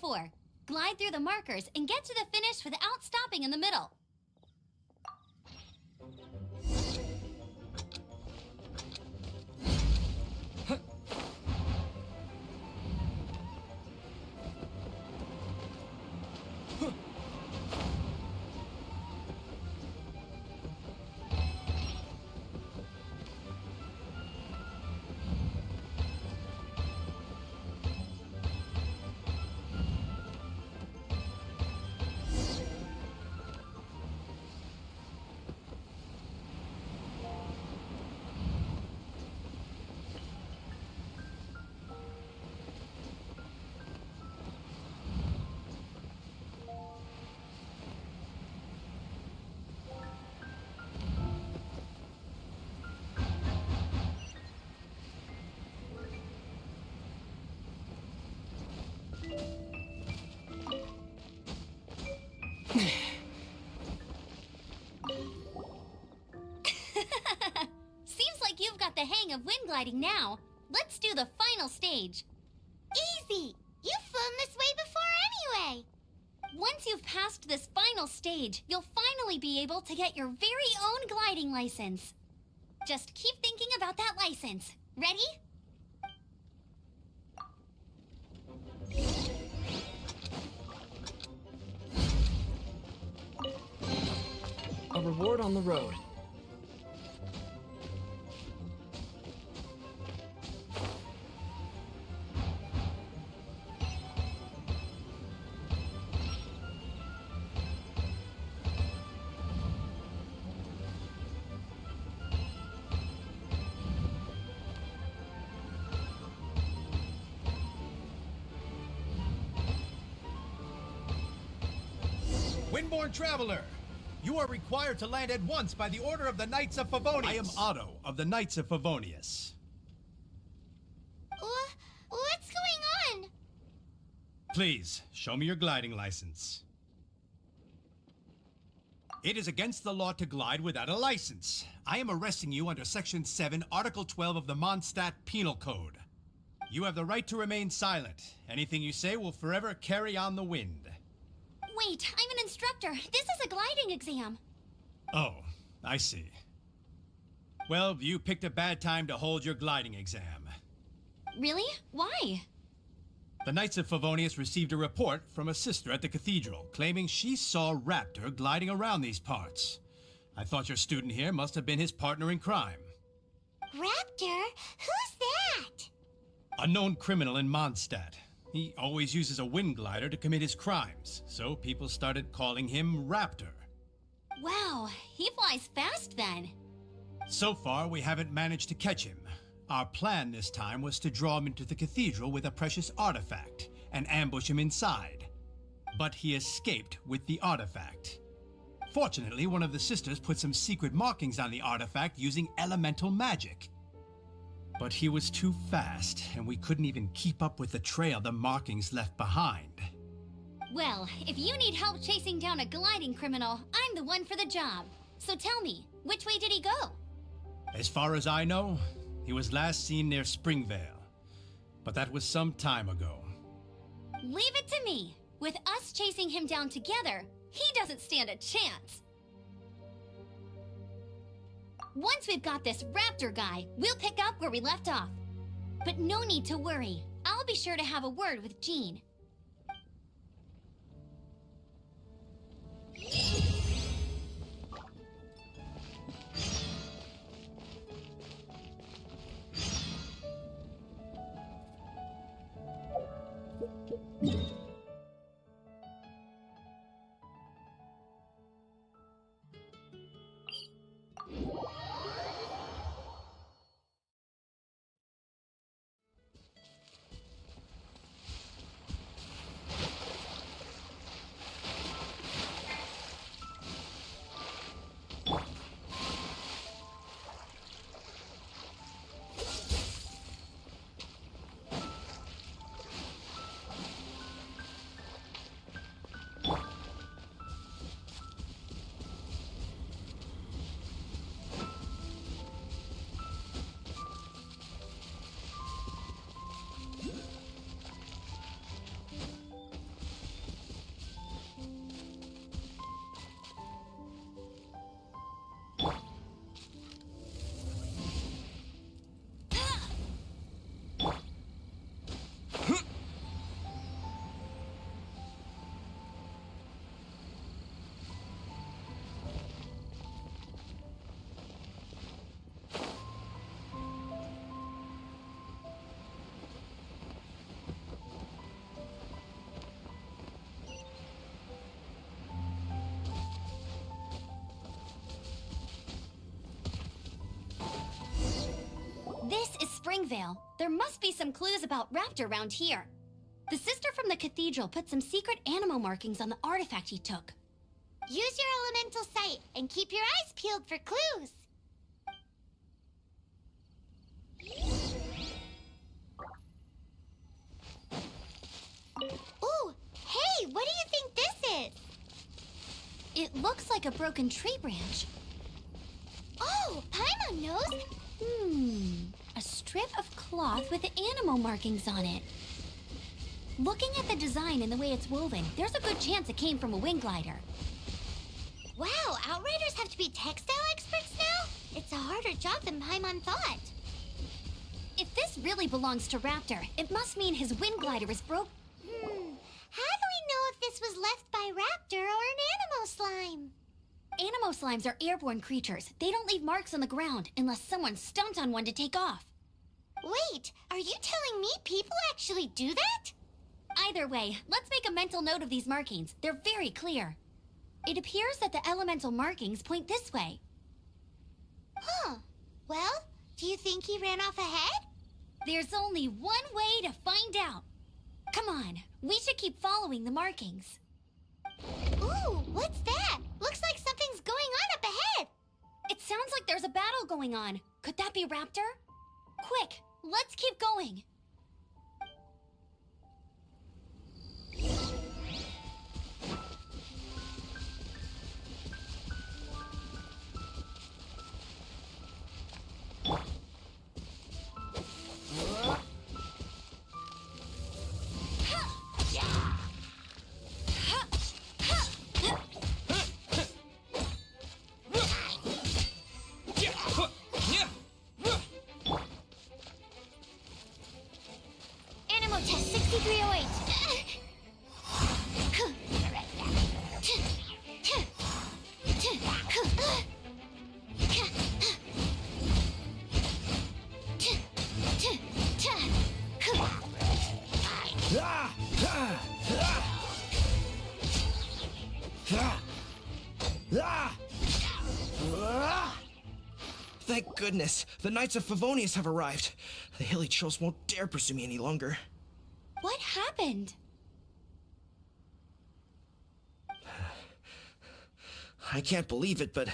before. Glide through the markers and get to the finish without stopping in the middle. Seems like you've got the hang of wind gliding now. Let's do the final stage. Easy! You've flown this way before anyway! Once you've passed this final stage, you'll finally be able to get your very own gliding license. Just keep thinking about that license. Ready? A reward on the road. Windborne Traveler, you are required to land at once by the order of the Knights of Favonius. I am Otto of the Knights of Favonius. What's going on? Please, show me your gliding license. It is against the law to glide without a license. I am arresting you under Section 7, Article 12 of the Mondstadt Penal Code. You have the right to remain silent. Anything you say will forever carry on the wind. Wait, I'm an instructor. This is a gliding exam. Oh, I see. Well, you picked a bad time to hold your gliding exam. Really? Why? The Knights of Favonius received a report from a sister at the cathedral claiming she saw Raptor gliding around these parts. I thought your student here must have been his partner in crime. Raptor? Who's that? A known criminal in Mondstadt. He always uses a wind glider to commit his crimes, so people started calling him Raptor. Wow, he flies fast then. So far, we haven't managed to catch him. Our plan this time was to draw him into the cathedral with a precious artifact and ambush him inside. But he escaped with the artifact. Fortunately, one of the sisters put some secret markings on the artifact using elemental magic. But he was too fast, and we couldn't even keep up with the trail the markings left behind. Well, if you need help chasing down a gliding criminal, I'm the one for the job. So tell me, which way did he go? As far as I know, he was last seen near Springvale. But that was some time ago. Leave it to me. With us chasing him down together, he doesn't stand a chance. Once we've got this Raptor guy, we'll pick up where we left off. But no need to worry. I'll be sure to have a word with Jean. Vale. There must be some clues about Raptor around here. The sister from the cathedral put some secret animo markings on the artifact he took. Use your elemental sight and keep your eyes peeled for clues. Ooh, hey, what do you think this is? It looks like a broken tree branch. Oh, Paimon knows. A strip of cloth with animo markings on it. Looking at the design and the way it's woven, there's a good chance it came from a wing glider. Wow, Outriders have to be textile experts now? It's a harder job than Paimon thought. If this really belongs to Raptor, it must mean his wind glider is broke. How do we know if this was left by Raptor or an animo slime? Animo slimes are airborne creatures. They don't leave marks on the ground unless someone stomped on one to take off. Wait, are you telling me people actually do that? Either way, let's make a mental note of these markings. They're very clear. It appears that the elemental markings point this way. Huh. Well, do you think he ran off ahead? There's only one way to find out. Come on, we should keep following the markings. Ooh, what's that? Looks like something's going on up ahead. It sounds like there's a battle going on. Could that be Raptor? Quick, let's keep going. Animo test 6308. Thank goodness, the Knights of Favonius have arrived. The hilly trolls won't dare pursue me any longer. What happened? I can't believe it, but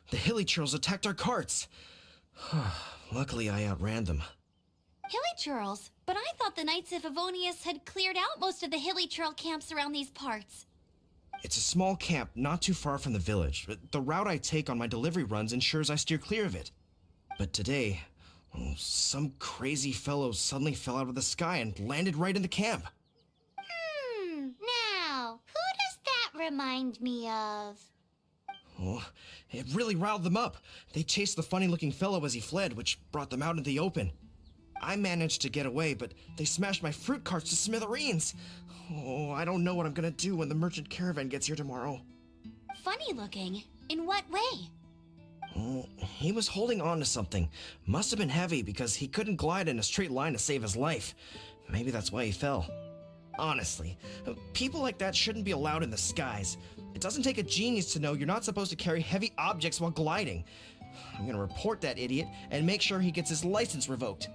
the hilly trolls attacked our carts. Luckily, I outran them. Hilly churls? But I thought the Knights of Favonius had cleared out most of the hilly churl camps around these parts. It's a small camp not too far from the village, but the route I take on my delivery runs ensures I steer clear of it. But today, some crazy fellow suddenly fell out of the sky and landed right in the camp. Now, who does that remind me of? Oh, it really riled them up. They chased the funny-looking fellow as he fled, which brought them out into the open. I managed to get away, but they smashed my fruit carts to smithereens. Oh, I don't know what I'm gonna do when the merchant caravan gets here tomorrow. Funny looking? In what way? Oh, he was holding on to something. Must have been heavy because he couldn't glide in a straight line to save his life. Maybe that's why he fell. Honestly, people like that shouldn't be allowed in the skies. It doesn't take a genius to know you're not supposed to carry heavy objects while gliding. I'm gonna report that idiot and make sure he gets his license revoked.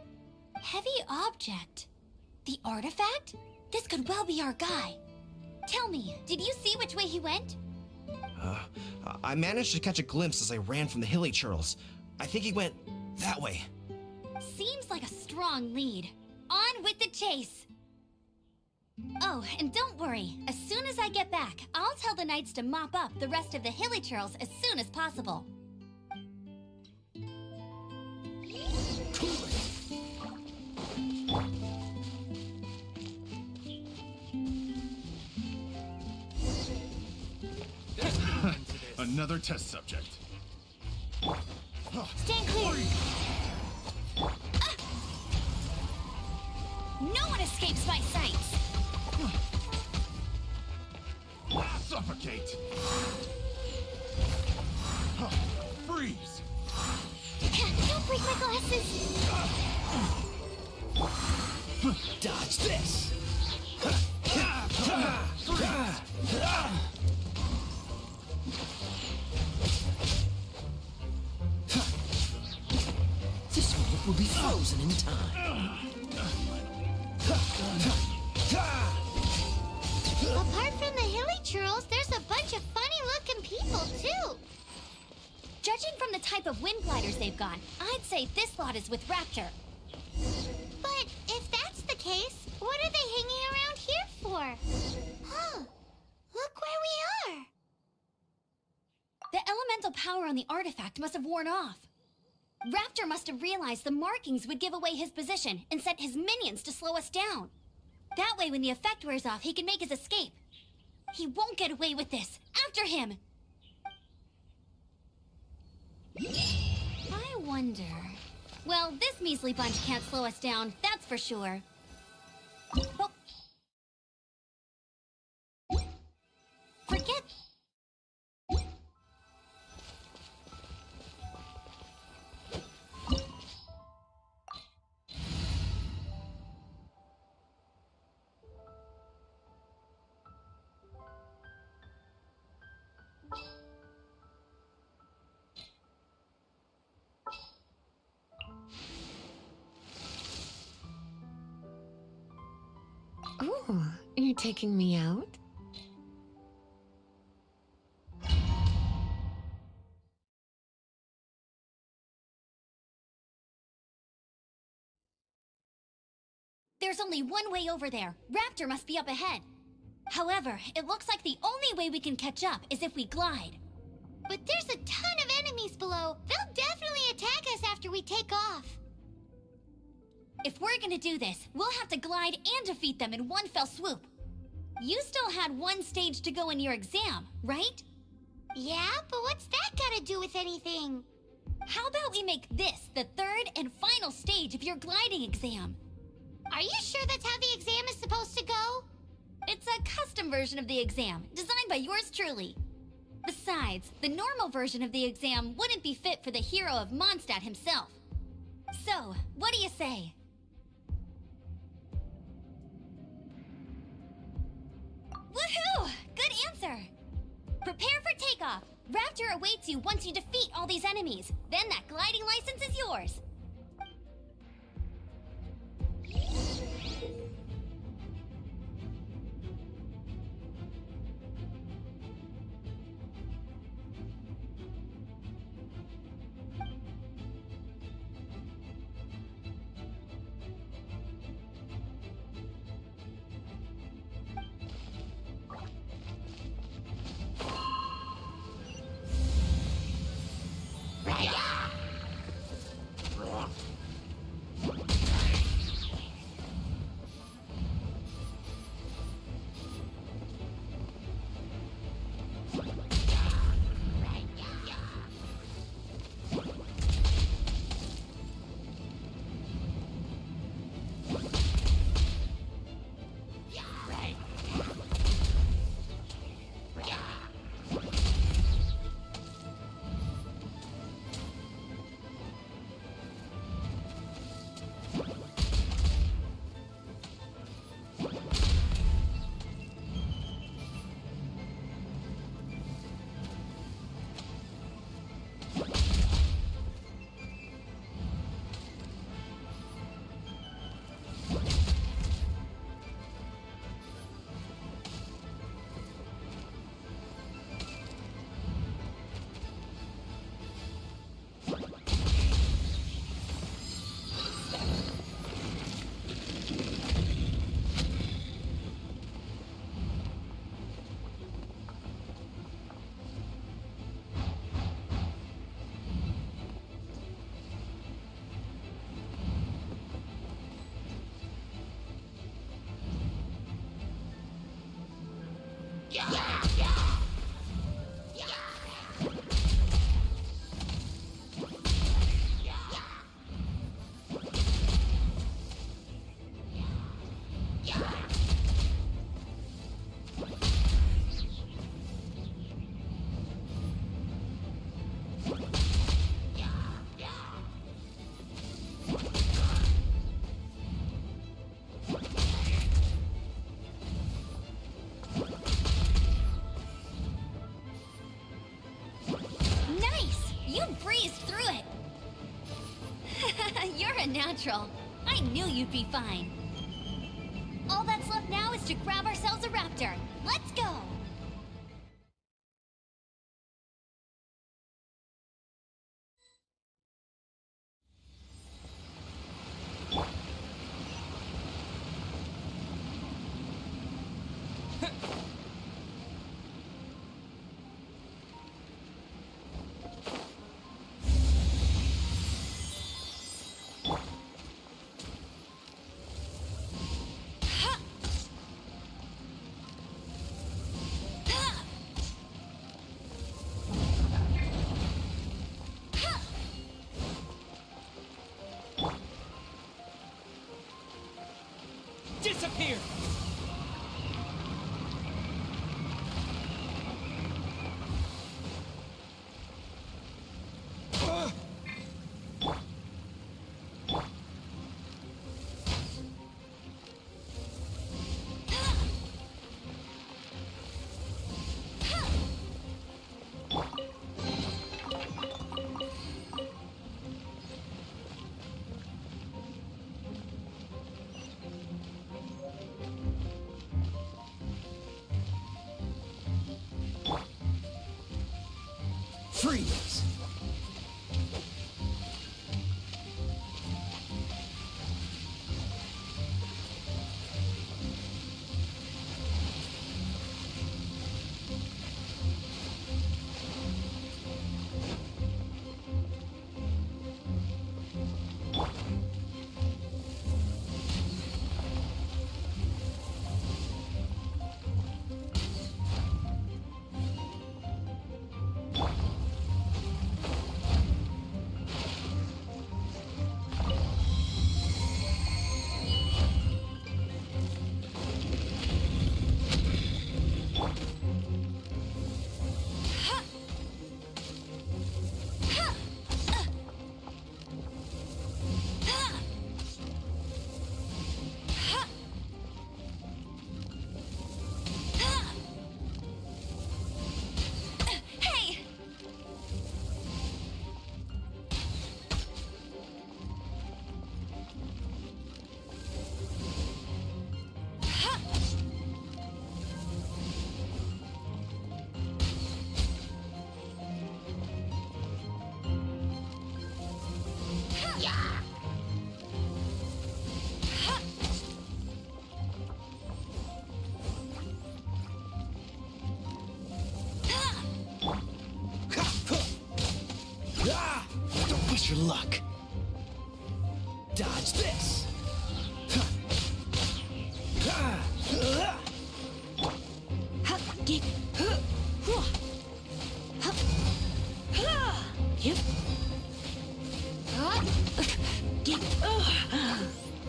Heavy object? The artifact? This could well be our guy. Tell me, did you see which way he went? I managed to catch a glimpse as I ran from the hilly churls. I think he went that way. Seems like a strong lead. On with the chase! Oh, and don't worry. As soon as I get back, I'll tell the knights to mop up the rest of the hilly churls as soon as possible. Another test subject. Stand clear. No one escapes my sights! Suffocate! Freeze! Don't break my glasses. Dodge this! This world will be frozen in time. Churls, there's a bunch of funny-looking people, too. Judging from the type of wind gliders they've got, I'd say this lot is with Raptor. But if that's the case, what are they hanging around here for? Huh. Look where we are. The elemental power on the artifact must have worn off. Raptor must have realized the markings would give away his position and sent his minions to slow us down. That way, when the effect wears off, he can make his escape. He won't get away with this. After him! I wonder... Well, this measly bunch can't slow us down, that's for sure. Oh. Forget... Oh, you're taking me out? There's only one way over there. Raptor must be up ahead. However, it looks like the only way we can catch up is if we glide. But there's a ton of enemies below. They'll definitely attack us after we take off. If we're gonna do this, we'll have to glide and defeat them in one fell swoop. You still had one stage to go in your exam, right? Yeah, but what's that gotta do with anything? How about we make this the third and final stage of your gliding exam? Are you sure that's how the exam is supposed to go? It's a custom version of the exam, designed by yours truly. Besides, the normal version of the exam wouldn't be fit for the hero of Mondstadt himself. So, what do you say? Woohoo! Good answer! Prepare for takeoff. Raptor awaits you once you defeat all these enemies. Then that gliding license is yours. Natural. I knew you'd be fine. All that's left now is to grab ourselves a raptor. Let's go! Here! Freeze! Hey! Ah! Don't waste your luck. Dodge this.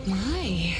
My.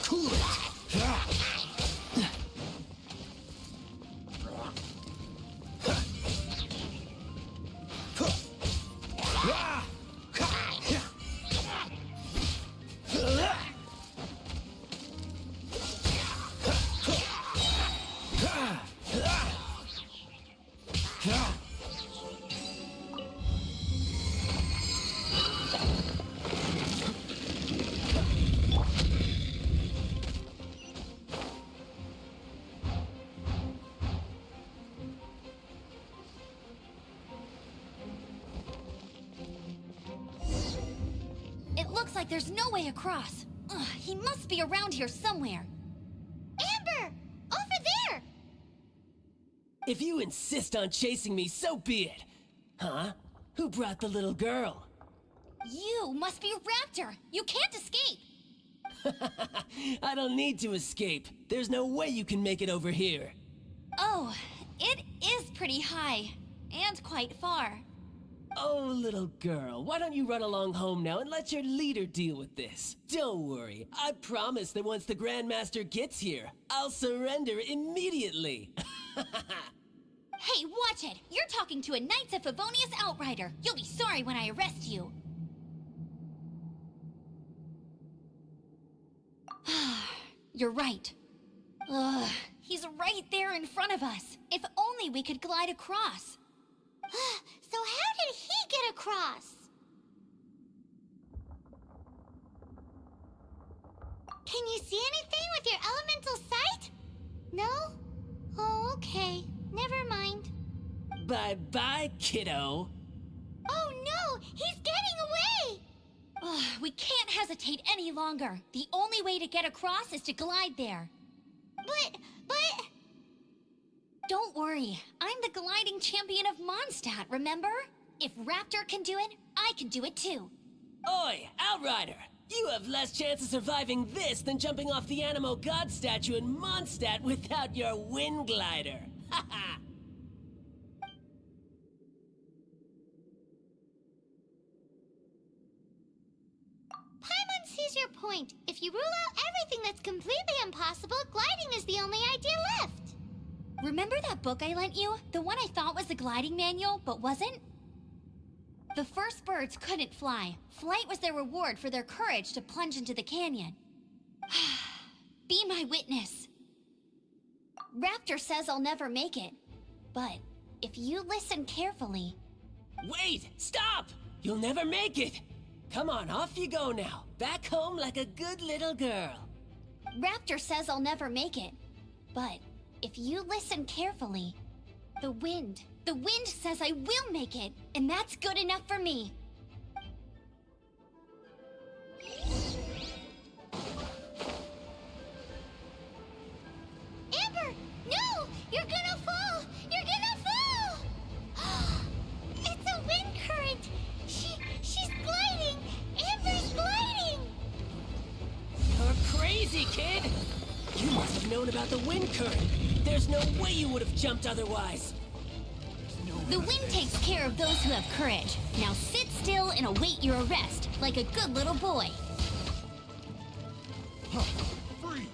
Cool it. It looks like there's no way across. Ugh, he must be around here somewhere. Amber! Over there! If you insist on chasing me, so be it. Huh? Who brought the little girl? You must be Raptor. You can't escape. I don't need to escape. There's no way you can make it over here. Oh, it is pretty high. And quite far. Oh, little girl, why don't you run along home now and let your leader deal with this? Don't worry, I promise that once the Grandmaster gets here, I'll surrender immediately. Hey, watch it! You're talking to a Knights of Favonius outrider. You'll be sorry when I arrest you. You're right. Ugh, he's right there in front of us. If only we could glide across. So how did he get across? Can you see anything with your elemental sight? No? Oh, okay. Never mind. Bye-bye, kiddo. Oh no! He's getting away! Ugh, we can't hesitate any longer. The only way to get across is to glide there. But... Don't worry. I'm the gliding champion of Mondstadt, remember? If Raptor can do it, I can do it too. Oi, Outrider! You have less chance of surviving this than jumping off the Animo God statue in Mondstadt without your wind glider. Haha! Paimon sees your point. If you rule out everything that's completely impossible, gliding is the only idea left. Remember that book I lent you? The one I thought was the gliding manual, but wasn't? The first birds couldn't fly. Flight was their reward for their courage to plunge into the canyon. Be my witness. Raptor says I'll never make it. But if you listen carefully... Wait! Stop! You'll never make it! Come on, off you go now. Back home like a good little girl. Raptor says I'll never make it. But if you listen carefully, the wind says I will make it, and that's good enough for me. Amber! No! You're gonna fall! You're gonna fall! It's a wind current! She's gliding! Amber's gliding! You're crazy, kid! You must have known about the wind current. There's no way you would have jumped otherwise. The wind takes care of those who have courage. Now sit still and await your arrest, like a good little boy. Freeze!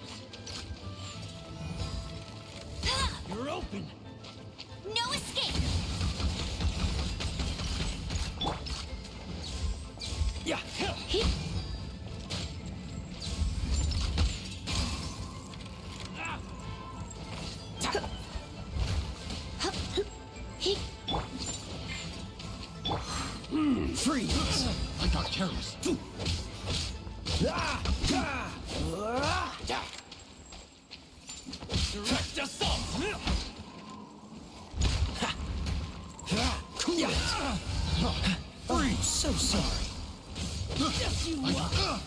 You're open. No escape! Yeah. Freeze. I got careless. Direct assault. Freeze! So sorry. Yes, you are!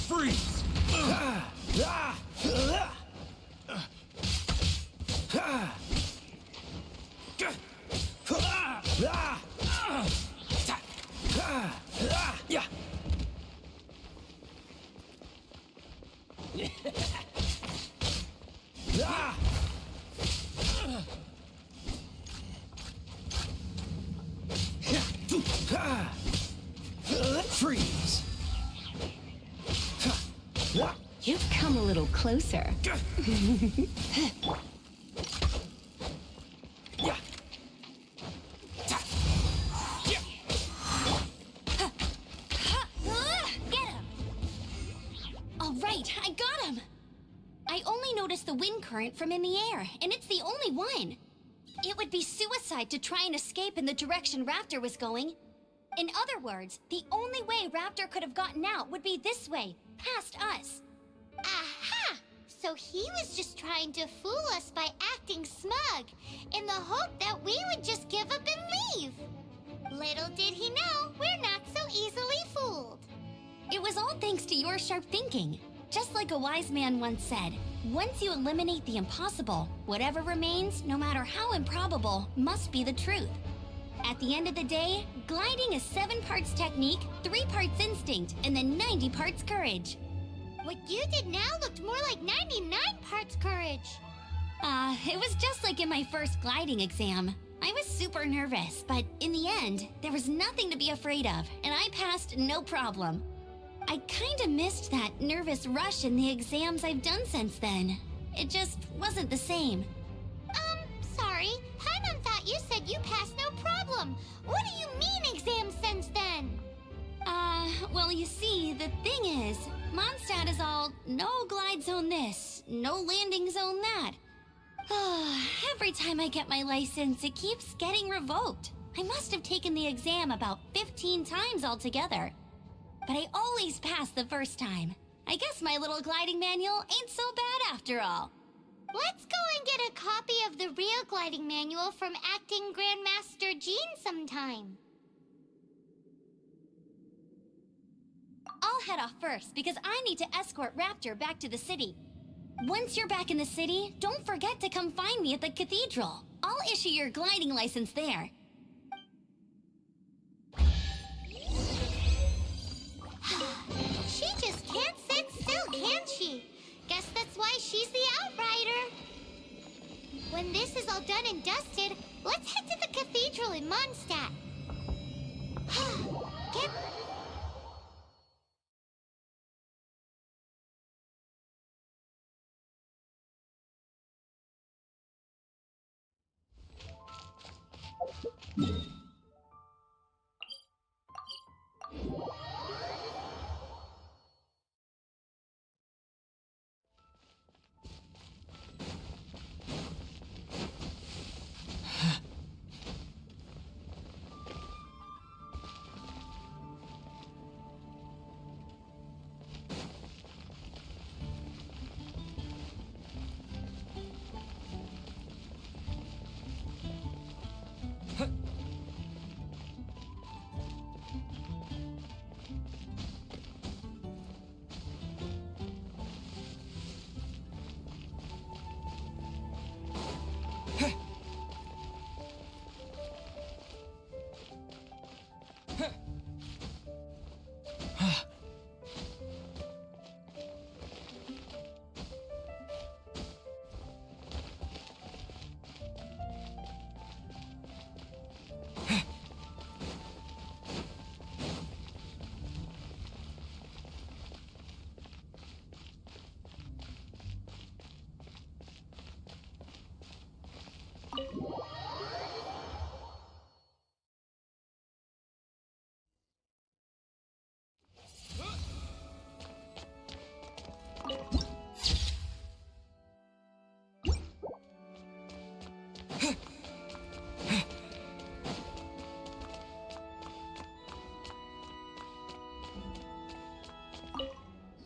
Freeze! Yeah. Freeze. You've come a little closer. Yeah. Get him! All right, I got him! I only noticed the wind current from in the air, and it's the only one. It would be suicide to try and escape in the direction Raptor was going. In other words, the only way Raptor could have gotten out would be this way, past us. Aha! So he was just trying to fool us by acting smug, in the hope that we would just give up and leave. Little did he know, we're not so easily fooled. It was all thanks to your sharp thinking. Just like a wise man once said, once you eliminate the impossible, whatever remains, no matter how improbable, must be the truth. At the end of the day, gliding is 7 parts technique, 3 parts instinct, and then 90 parts courage. What you did now looked more like 99 parts courage. It was just like in my first gliding exam. I was super nervous, but in the end, there was nothing to be afraid of, and I passed no problem. I kinda missed that nervous rush in the exams I've done since then. It just wasn't the same. Sorry. Paimon thought you said you passed no problem. What do you mean Well, you see, the thing is, Mondstadt is all no glide zone this, no landing zone that. Every time I get my license, it keeps getting revoked. I must have taken the exam about 15 times altogether. But I always pass the first time. I guess my little gliding manual ain't so bad after all. Let's go and get a copy of the real gliding manual from Acting Grandmaster Jean sometime. I'll head off first because I need to escort Raptor back to the city. Once you're back in the city, don't forget to come find me at the cathedral. I'll issue your gliding license there. She just can't sit still, can she? Guess that's why she's the Outrider. When this is all done and dusted, let's head to the cathedral in Mondstadt. Get...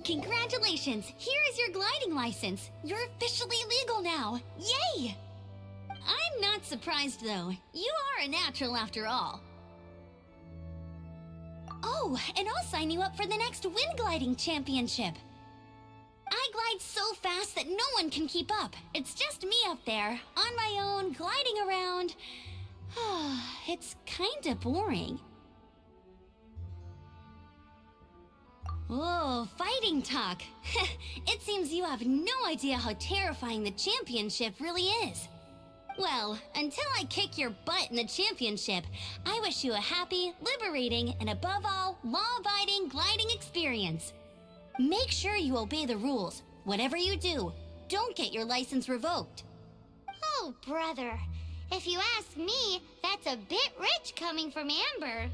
Congratulations! Here is your gliding license. You're officially legal now. Yay! I'm not surprised, though. You are a natural after all. Oh, and I'll sign you up for the next wind gliding championship. I glide so fast that no one can keep up. It's just me up there, on my own, gliding around. It's kinda boring. Whoa, fighting talk. It seems you have no idea how terrifying the championship really is. Well, until I kick your butt in the championship, I wish you a happy, liberating, and above all, law-abiding gliding experience. Make sure you obey the rules. Whatever you do, don't get your license revoked. Oh, brother. If you ask me, that's a bit rich coming from Amber.